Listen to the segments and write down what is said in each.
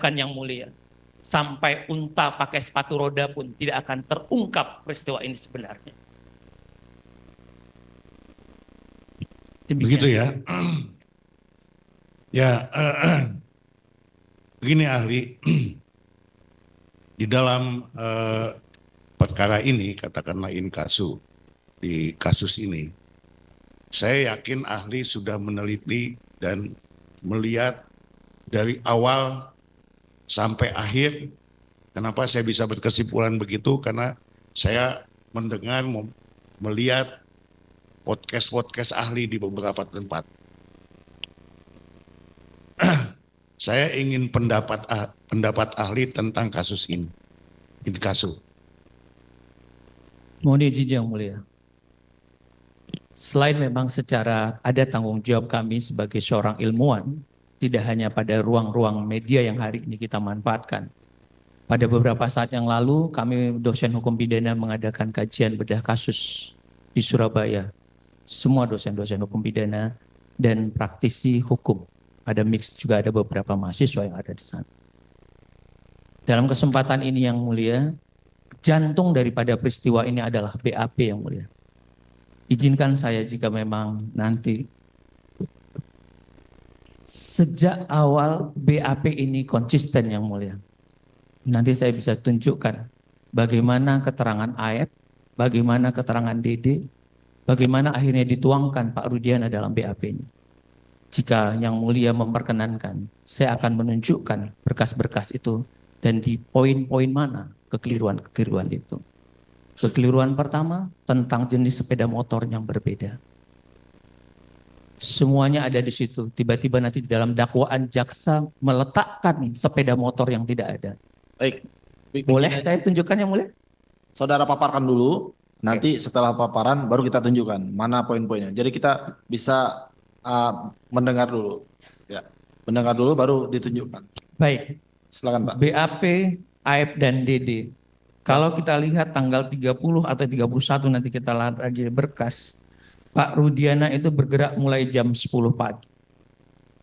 ucapkan yang mulia. Sampai unta pakai sepatu roda pun tidak akan terungkap peristiwa ini sebenarnya. Begitu ya. Ya, begini ahli, di dalam perkara ini, katakanlah inkasu, di kasus ini, saya yakin ahli sudah meneliti dan melihat dari awal sampai akhir. Kenapa saya bisa berkesimpulan begitu? Karena saya mendengar, melihat podcast ahli di beberapa tempat. Saya ingin pendapat ahli tentang kasus ini, inkasu. Mohon izin yang mulia. Selain memang secara ada tanggung jawab kami sebagai seorang ilmuwan, tidak hanya pada ruang-ruang media yang hari ini kita manfaatkan. Pada beberapa saat yang lalu, kami dosen hukum pidana mengadakan kajian bedah kasus di Surabaya. Semua dosen-dosen hukum pidana dan praktisi hukum. Ada mix juga, ada beberapa mahasiswa yang ada di sana. Dalam kesempatan ini yang mulia, jantung daripada peristiwa ini adalah BAP yang mulia. Izinkan saya jika memang nanti sejak awal BAP ini konsisten yang mulia. Nanti saya bisa tunjukkan bagaimana keterangan AF, bagaimana keterangan DD, bagaimana akhirnya dituangkan Pak Rudiana dalam BAP ini. Jika yang mulia memperkenankan, saya akan menunjukkan berkas-berkas itu dan di poin-poin mana kekeliruan-kekeliruan itu. Kekeliruan pertama tentang jenis sepeda motor yang berbeda. Semuanya ada di situ. Tiba-tiba nanti di dalam dakwaan jaksa meletakkan sepeda motor yang tidak ada. Baik. Boleh saya tunjukkan yang mulia? Saudara paparkan dulu, nanti setelah paparan baru kita tunjukkan mana poin-poinnya. Jadi kita bisa mendengar dulu. Ya, mendengar dulu baru ditunjukkan. Baik. Silakan Pak. BAP, AF dan DD. Kalau kita lihat tanggal 30 atau 31 nanti kita lihat lagi berkas. Pak Rudiana itu bergerak mulai jam 10 pagi.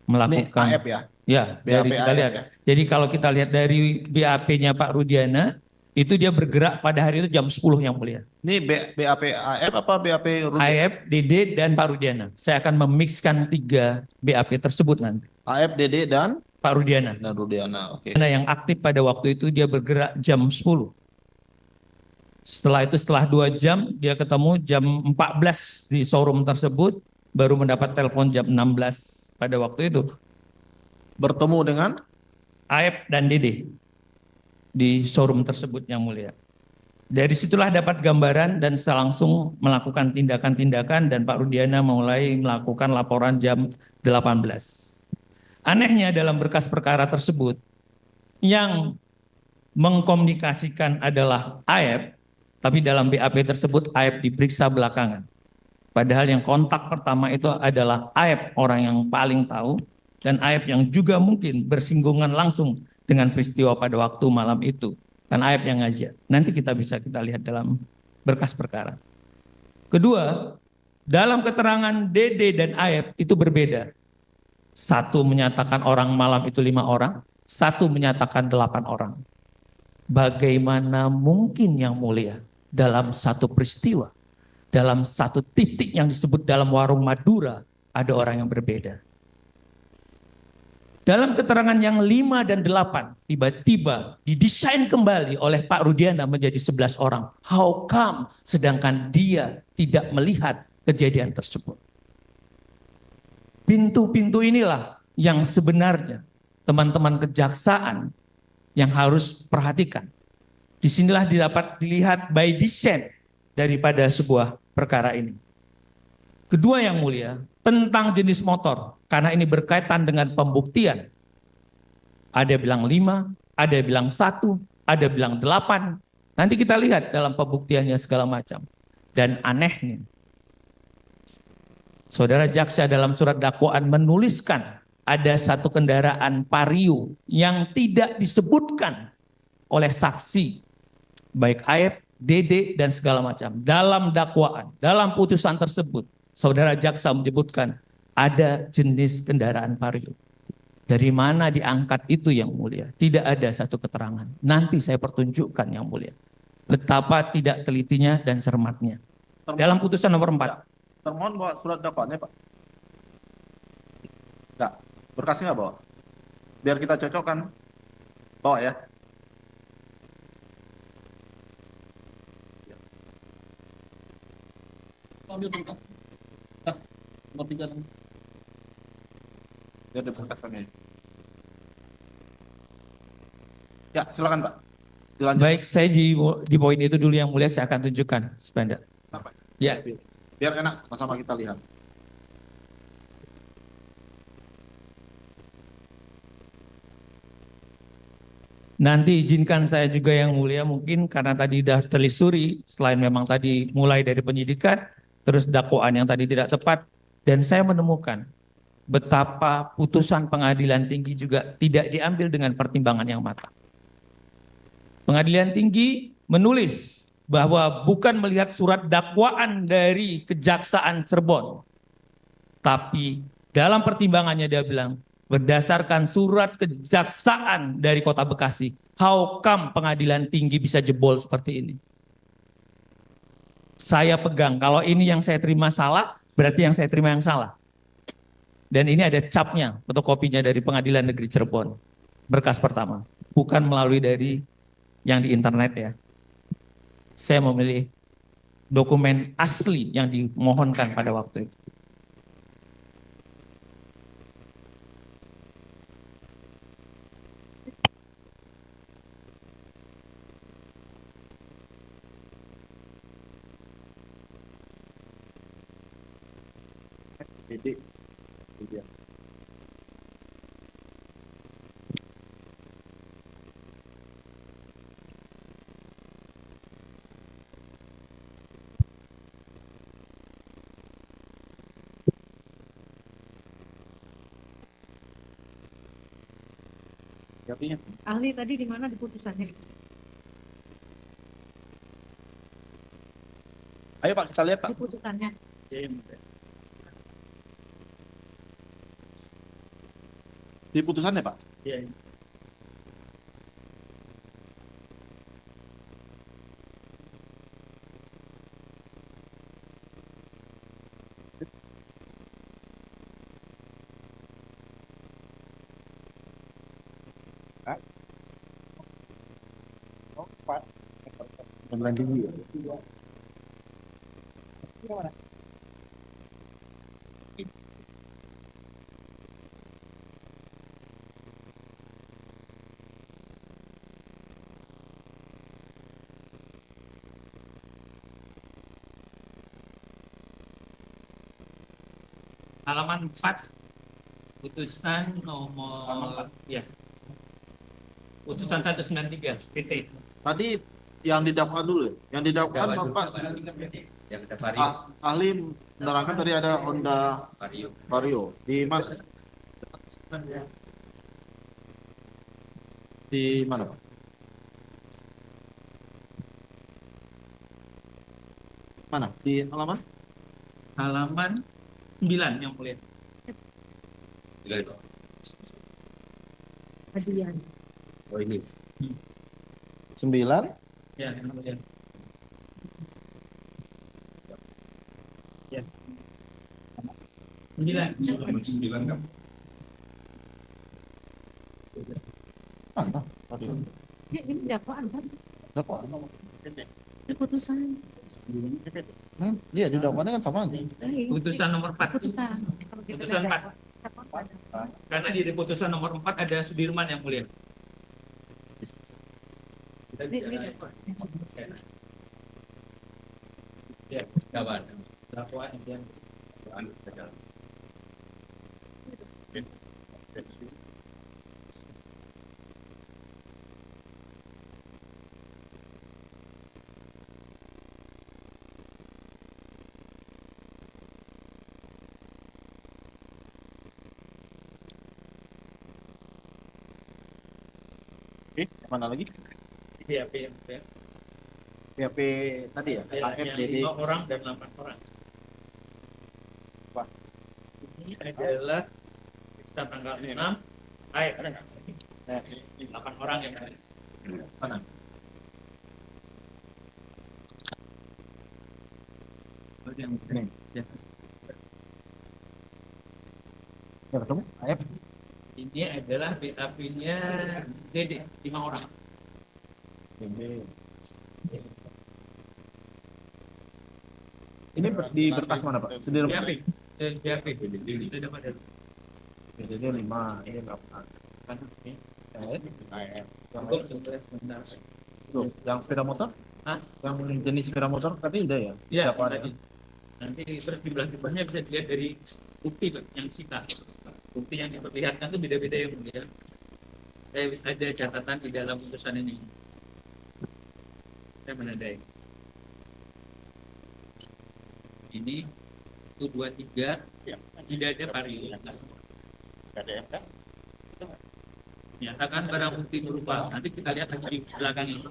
Melakukan Ini AF ya? Ya, BAP dari kita AF lihat. ya? Jadi kalau kita lihat dari BAP-nya Pak Rudiana, itu dia bergerak pada hari itu jam 10 yang mulia. Ini BAP AF apa BAP Rudiana? AF, DD, dan Pak Rudiana. Saya akan memixkan 3 BAP tersebut nanti. AF, DD, dan Pak Rudiana. Dan Rudiana, oke. Yang aktif pada waktu itu dia bergerak jam 10. Setelah itu setelah 2 jam dia ketemu jam 14 di showroom tersebut, baru mendapat telepon jam 16 pada waktu itu. Bertemu dengan AF dan DD di showroom tersebut yang mulia. Dari situlah dapat gambaran dan saya langsung melakukan tindakan-tindakan dan Pak Rudiana mulai melakukan laporan jam 18. Anehnya dalam berkas perkara tersebut yang mengkomunikasikan adalah AF, tapi dalam BAP tersebut AF diperiksa belakangan. Padahal yang kontak pertama itu adalah AF, orang yang paling tahu, dan AF yang juga mungkin bersinggungan langsung dengan peristiwa pada waktu malam itu. Kan AF yang ngajak. Nanti kita lihat dalam berkas perkara. Kedua, dalam keterangan DD dan AF itu berbeda. Satu menyatakan orang malam itu 5 orang, satu menyatakan 8 orang. Bagaimana mungkin yang mulia dalam satu peristiwa, dalam satu titik yang disebut dalam warung Madura, ada orang yang berbeda. Dalam keterangan yang 5 dan 8, tiba-tiba didesain kembali oleh Pak Rudiana menjadi 11 orang. How come? Sedangkan dia tidak melihat kejadian tersebut. Pintu-pintu inilah yang sebenarnya teman-teman kejaksaan yang harus perhatikan. Disinilah dapat dilihat by design daripada sebuah perkara ini. Kedua yang mulia, tentang jenis motor. Karena ini berkaitan dengan pembuktian. Ada bilang 5, ada bilang 1, ada bilang 8. Nanti kita lihat dalam pembuktiannya segala macam. Dan anehnya, saudara jaksa dalam surat dakwaan menuliskan ada satu kendaraan Vario yang tidak disebutkan oleh saksi, baik AF, DD, dan segala macam. Dalam dakwaan, dalam putusan tersebut, saudara jaksa menyebutkan ada jenis kendaraan Vario. Dari mana diangkat itu yang mulia? Tidak ada satu keterangan. Nanti saya pertunjukkan yang mulia. Betapa tidak telitinya dan cermatnya. Dalam putusan nomor 4. Termohon bawa surat dakwaannya, Pak. Enggak. Berkasnya nggak bawa? Biar kita cocokkan. Bawa ya. Nomor 3. Biar diberkaskan ya. Ya, silakan Pak. Dilanjut. Baik, saya di poin itu dulu yang mulia saya akan tunjukkan. Sepeda. Apa? Ya. Biar enak sama-sama kita lihat. Nanti izinkan saya juga yang mulia mungkin karena tadi sudah telisuri selain memang tadi mulai dari penyidikan terus dakwaan yang tadi tidak tepat dan saya menemukan betapa putusan pengadilan tinggi juga tidak diambil dengan pertimbangan yang matang. Pengadilan tinggi menulis bahwa bukan melihat surat dakwaan dari Kejaksaan Cirebon, tapi dalam pertimbangannya dia bilang berdasarkan surat kejaksaan dari Kota Bekasi, how come pengadilan tinggi bisa jebol seperti ini? Saya pegang, kalau ini yang saya terima salah, berarti yang saya terima yang salah. Dan ini ada capnya, fotokopinya dari Pengadilan Negeri Cirebon. Berkas pertama, bukan melalui dari yang di internet ya. Saya memilih dokumen asli yang dimohonkan pada waktu itu. Jadi, Ahli tadi di mana di putusannya? ayo Pak kita lihat Pak. Di putusannya. Di putusannya Pak. Iya. Halaman 4 putusan nomor ya. Putusan 193 PT. Tadi yang didakwa dulu ya. Yang didakwa Bapak Yang ada Vario. ahli menerangkan tadi ada Honda Vario. Di mana? Di mana Pak? Mana? Di halaman? Halaman 9 yang mulia. Hadiah. Oh ini. 9. Ya, yang mulia. Ya. 9. 9 kan? Ini dakwaan kan? Dakwaan. Di putusan. Iya, di dakwaannya kan sama aja. Putusan nomor 4. Putusan. Kalau kita Putusan ada 4. Karena di putusan nomor 4 ada Sudirman yang mulia. Ya, kawan. Dakwaan yang Oke, mana lagi? Iya, PHP tadi ya, yang AFDD. 5 orang dan 8 orang. Wah. Ini adalah kita tanggal 6 Baik, ada nggak? 8 orang ya. Mana? Ini. Ya. Ya, ketemu? Ayo. Ini adalah BAP-nya Dede, 5 orang. Ini di berkas mana, Pak? Sudirman. BAP. BAP. Itu dapat dari Jadi 5, ini berapa? Hukum sebenarnya sebentar. Tuh, yang sepeda motor? Hah? Yang jenis sepeda motor tadi udah ya? Iya, Berapa ada? nanti terus jumlah-jumlahnya bisa dilihat dari bukti Pak, yang disita. Bukti yang diperlihatkan itu beda-beda yang mulia. Saya ada catatan di dalam putusan ini. Saya menandai. Ini 123 tidak ada vario. Nyatakan barang bukti berupa. Nanti kita lihat lagi di belakang ini.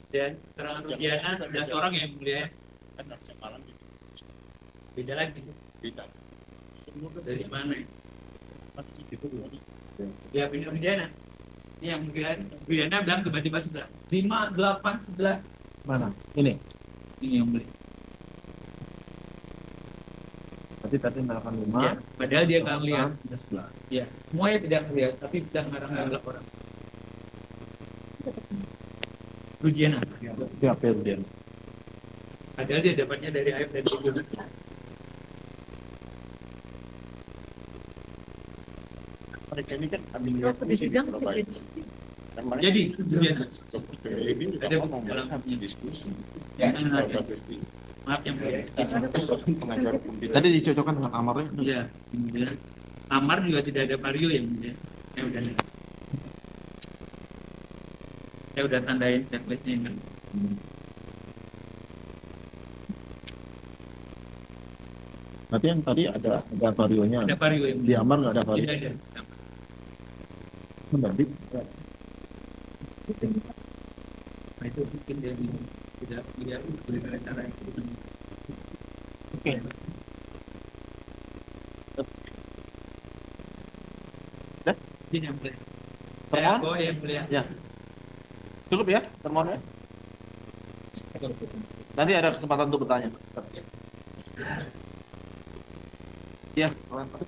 Dan keterangan Rudiana 11 orang yang mulia. Beda lagi. Dari mana? Ya pindah Rudiana. Ini yang mulia. Rudiana bilang tiba-tiba 11. 5, 8, 11. Mana? Ini. Ini yang mulia. Berarti tadi 85. Ya, padahal dia nggak melihat. 11. Ya, semuanya tidak melihat, tapi bisa ngarang-ngarang orang. Rudiana. Ya, Ferdian. Padahal dia dapatnya dari AF dan Ibu. Waktu di sidang Jadi, Rudiana. Ada buku dalam yang ada. Maaf yang mulia. Tadi dicocokkan dengan amarnya. Iya, kemudian kamar juga tidak ada vario yang mulia. Saya udah tandain checklistnya ini. Berarti yang tadi ada varionya. Ada vario yang Di mulia. amar nggak ada vario. Tidak ada. Berarti Nah, itu mungkin dia tidak melihat bagaimana cara itu. Oke. Ini yang mulia. Saya Termohon? bawa yang mulia. Ya. Cukup ya termohon ya? Nanti ada kesempatan untuk bertanya. Ya, silakan.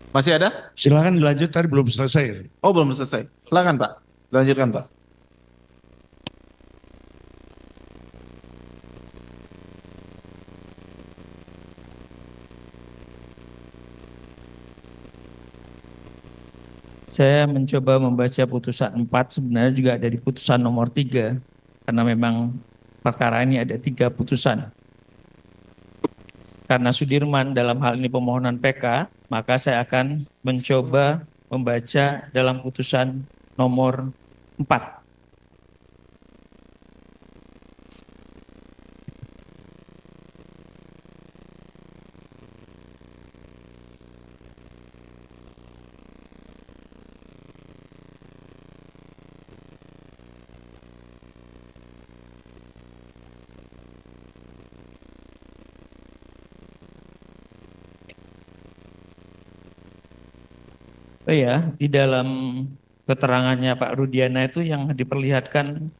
Masih ada? Silakan dilanjut, tadi belum selesai. Oh, belum selesai. Silakan, Pak. Lanjutkan, Pak. Saya mencoba membaca putusan 4, sebenarnya juga ada di putusan nomor 3, karena memang perkara ini ada 3 putusan. Karena Sudirman dalam hal ini pemohonan PK, maka saya akan mencoba membaca dalam putusan nomor 4. Oh ya, di dalam keterangannya Pak Rudiana itu yang diperlihatkan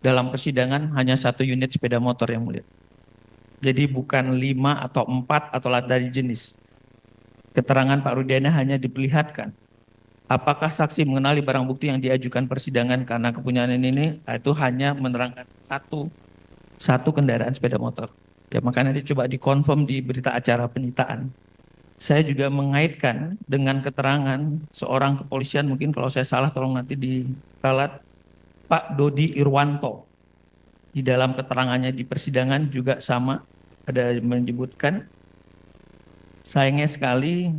dalam persidangan hanya 1 unit sepeda motor yang mulia. Jadi bukan 5 atau 4 atau dari jenis. Keterangan Pak Rudiana hanya diperlihatkan. Apakah saksi mengenali barang bukti yang diajukan persidangan karena kepunyaan ini itu hanya menerangkan satu kendaraan sepeda motor. Ya makanya dicoba dikonfirm di berita acara penyitaan. Saya juga mengaitkan dengan keterangan seorang kepolisian, mungkin kalau saya salah tolong nanti diralat, Pak Dodi Irwanto. Di dalam keterangannya di persidangan juga sama, ada menyebutkan, sayangnya sekali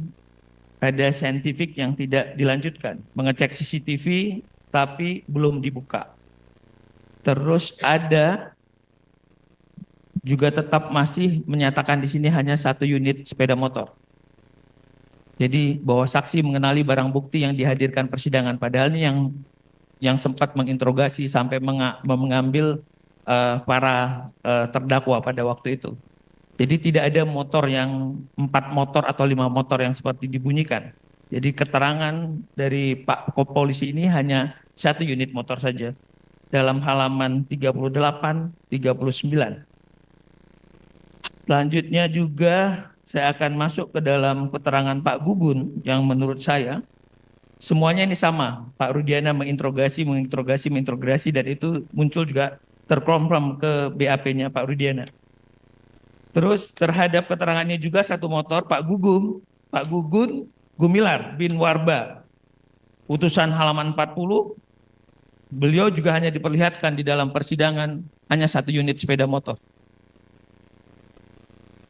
ada saintifik yang tidak dilanjutkan, mengecek CCTV tapi belum dibuka. Terus ada juga tetap masih menyatakan di sini hanya 1 unit sepeda motor. Jadi bahwa saksi mengenali barang bukti yang dihadirkan persidangan, padahal ini yang sempat menginterogasi sampai mengambil para terdakwa pada waktu itu. Jadi tidak ada motor yang 4 motor atau 5 motor yang seperti dibunyikan. Jadi keterangan dari Pak Polisi ini hanya 1 unit motor saja dalam halaman 38, 39. Selanjutnya juga saya akan masuk ke dalam keterangan Pak Gugun yang menurut saya semuanya ini sama. Pak Rudiana menginterogasi dan itu muncul juga terkonfirm ke BAP-nya Pak Rudiana. Terus terhadap keterangannya juga 1 motor Pak Gugun Gumilar bin Warba. Putusan halaman 40, beliau juga hanya diperlihatkan di dalam persidangan hanya 1 unit sepeda motor.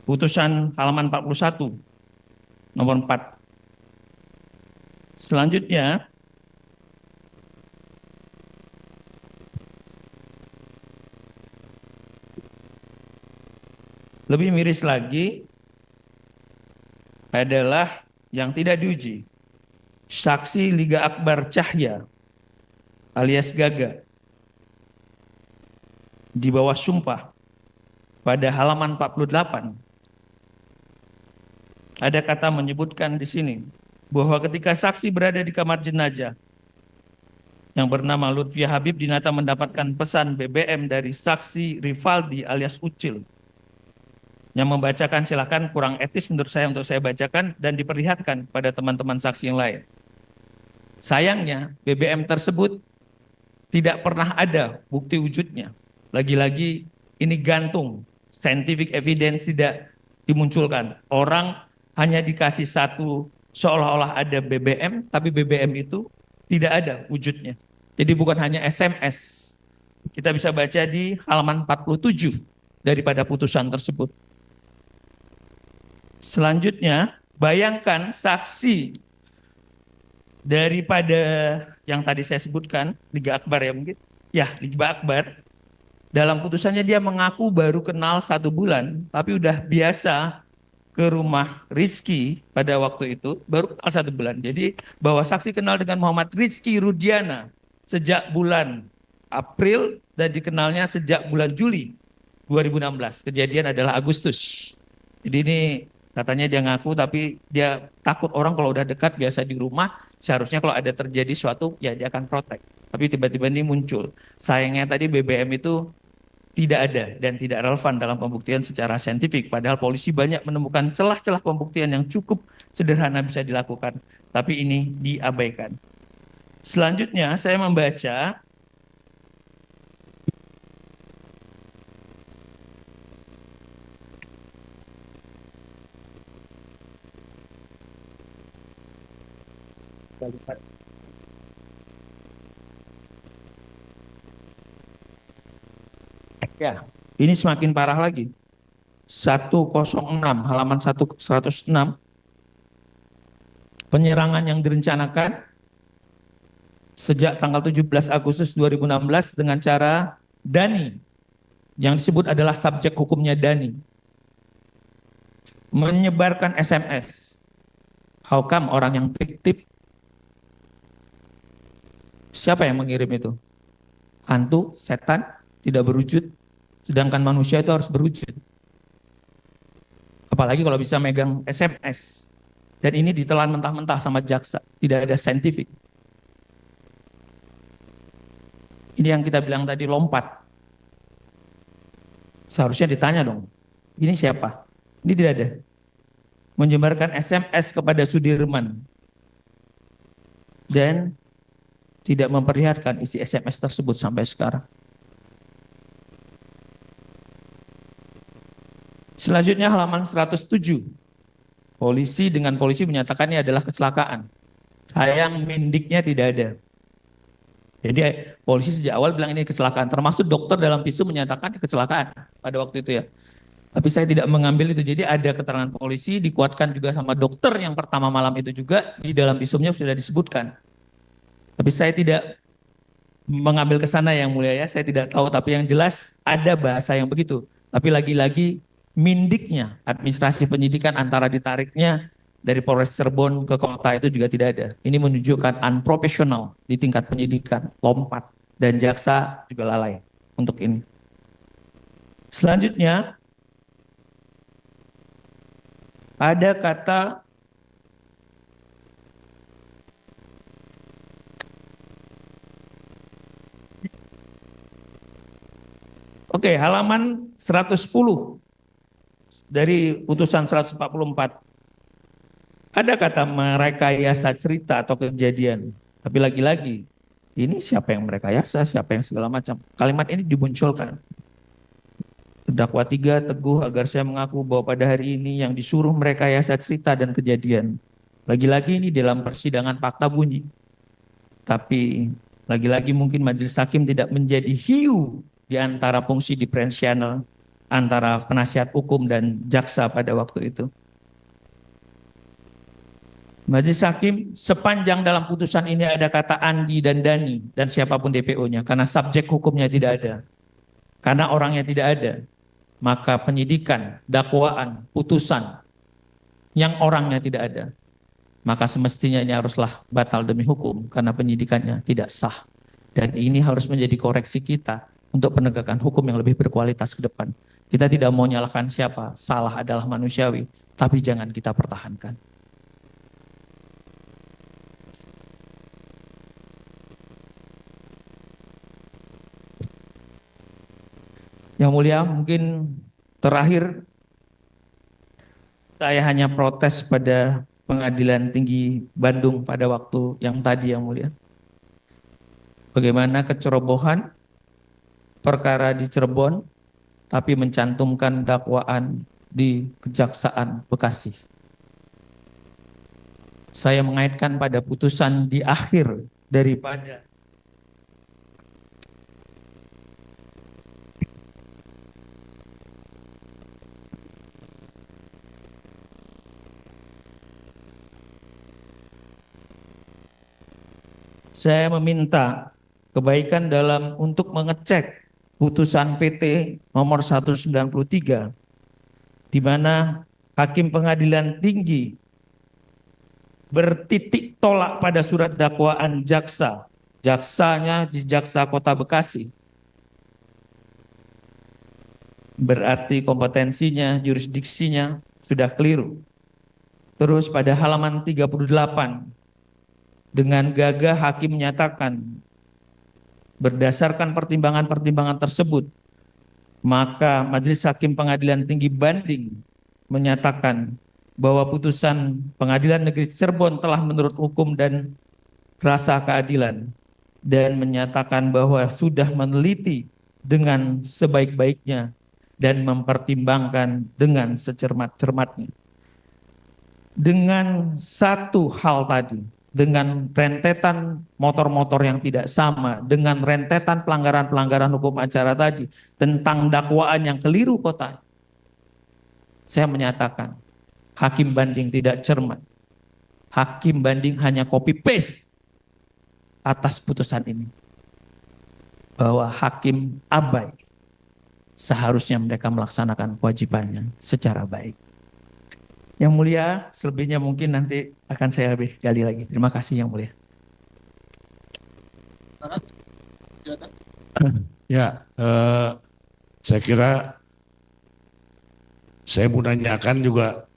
Putusan halaman 41, nomor 4. Selanjutnya, lebih miris lagi adalah yang tidak diuji. Saksi Liga Akbar Cahya alias Gaga di bawah sumpah pada halaman 48 ada kata menyebutkan di sini bahwa ketika saksi berada di kamar jenazah yang bernama Lutfia Habib, Dinata mendapatkan pesan BBM dari saksi Rivaldi alias Ucil yang membacakan, silakan, kurang etis menurut saya untuk saya bacakan dan diperlihatkan pada teman-teman saksi yang lain. Sayangnya BBM tersebut tidak pernah ada bukti wujudnya. Lagi-lagi ini gantung, scientific evidence tidak dimunculkan. Orang hanya dikasih 1 seolah-olah ada BBM, tapi BBM itu tidak ada wujudnya. Jadi bukan hanya SMS. Kita bisa baca di halaman 47 daripada putusan tersebut. Selanjutnya, bayangkan saksi daripada yang tadi saya sebutkan, Liga Akbar ya mungkin. Ya, Liga Akbar. Dalam putusannya dia mengaku baru kenal 1 bulan, tapi udah biasa ke rumah Rizky pada waktu itu, baru kenal 1 bulan. Jadi bahwa saksi kenal dengan Muhammad Rizky Rudiana sejak bulan April dan dikenalnya sejak bulan Juli 2016. Kejadian adalah Agustus. Jadi ini katanya dia ngaku tapi dia takut orang kalau udah dekat biasa di rumah, seharusnya kalau ada terjadi suatu ya dia akan protek. Tapi tiba-tiba ini muncul. Sayangnya tadi BBM itu tidak ada dan tidak relevan dalam pembuktian secara saintifik. Padahal polisi banyak menemukan celah-celah pembuktian yang cukup sederhana bisa dilakukan. Tapi ini diabaikan. Selanjutnya saya membaca ya, ini semakin parah lagi. 106 halaman 106. Penyerangan yang direncanakan sejak tanggal 17 Agustus 2016 dengan cara Dani, yang disebut adalah subjek hukumnya Dani, menyebarkan SMS. How come orang yang fiktif? Siapa yang mengirim itu? Hantu, setan, tidak berwujud, sedangkan manusia itu harus berwujud. Apalagi kalau bisa megang SMS. Dan ini ditelan mentah-mentah sama jaksa, tidak ada saintifik. Ini yang kita bilang tadi lompat. Seharusnya ditanya dong, ini siapa? Ini tidak ada. Menyebarkan SMS kepada Sudirman dan tidak memperlihatkan isi SMS tersebut sampai sekarang. Selanjutnya halaman 107. Polisi menyatakan ini adalah kecelakaan. Sayang mendiknya tidak ada. Jadi polisi sejak awal bilang ini kecelakaan. Termasuk dokter dalam visum menyatakan kecelakaan pada waktu itu ya. Tapi saya tidak mengambil itu. Jadi ada keterangan polisi, dikuatkan juga sama dokter yang pertama malam itu juga, di dalam visumnya sudah disebutkan. Tapi saya tidak mengambil ke sana yang mulia ya, saya tidak tahu. Tapi yang jelas ada bahasa yang begitu. Tapi lagi-lagi mindiknya, administrasi penyidikan antara ditariknya dari Polres Cirebon ke kota itu juga tidak ada. Ini menunjukkan unprofesional di tingkat penyidikan, lompat. Dan jaksa juga lalai untuk ini. Selanjutnya, ada kata halaman 110 dari putusan 144. Ada kata merekayasa cerita atau kejadian. Tapi lagi-lagi, ini siapa yang merekayasa, siapa yang segala macam. Kalimat ini dimunculkan. Terdakwa 3 teguh agar saya mengaku bahwa pada hari ini yang disuruh merekayasa cerita dan kejadian. Lagi-lagi ini dalam persidangan fakta bunyi. Tapi lagi-lagi mungkin majelis hakim tidak menjadi hiu di antara fungsi diferensial antara penasihat hukum dan jaksa pada waktu itu. Majelis hakim sepanjang dalam putusan ini ada kata Andi dan Dani dan siapapun DPO-nya karena subjek hukumnya tidak ada. Karena orangnya tidak ada, maka penyidikan, dakwaan, putusan yang orangnya tidak ada, maka semestinya ini haruslah batal demi hukum karena penyidikannya tidak sah. Dan ini harus menjadi koreksi kita untuk penegakan hukum yang lebih berkualitas ke depan. Kita tidak mau nyalahkan siapa, salah adalah manusiawi, tapi jangan kita pertahankan. Yang mulia, mungkin terakhir saya hanya protes pada Pengadilan Tinggi Bandung pada waktu yang tadi yang mulia. Bagaimana kecerobohan perkara di Cirebon tapi mencantumkan dakwaan di Kejaksaan Bekasi. Saya mengaitkan pada putusan di akhir daripada saya meminta kebaikan dalam untuk mengecek putusan PT nomor 193 di mana Hakim Pengadilan Tinggi bertitik tolak pada surat dakwaan jaksa. Jaksanya di Jaksa Kota Bekasi. Berarti kompetensinya, jurisdiksinya sudah keliru. Terus pada halaman 38 dengan gagah hakim menyatakan berdasarkan pertimbangan-pertimbangan tersebut, maka Majelis Hakim Pengadilan Tinggi Banding menyatakan bahwa putusan Pengadilan Negeri Cirebon telah menurut hukum dan rasa keadilan dan menyatakan bahwa sudah meneliti dengan sebaik-baiknya dan mempertimbangkan dengan secermat-cermatnya. Dengan satu hal tadi, dengan rentetan motor-motor yang tidak sama, dengan rentetan pelanggaran-pelanggaran hukum acara tadi, tentang dakwaan yang keliru kota, saya menyatakan, Hakim Banding tidak cermat. Hakim Banding hanya copy-paste atas putusan ini. Bahwa hakim abai, seharusnya mereka melaksanakan kewajibannya secara baik. Yang mulia, selebihnya mungkin nanti akan saya lebih gali lagi. Terima kasih yang mulia. Ya, saya kira saya mau nanyakan juga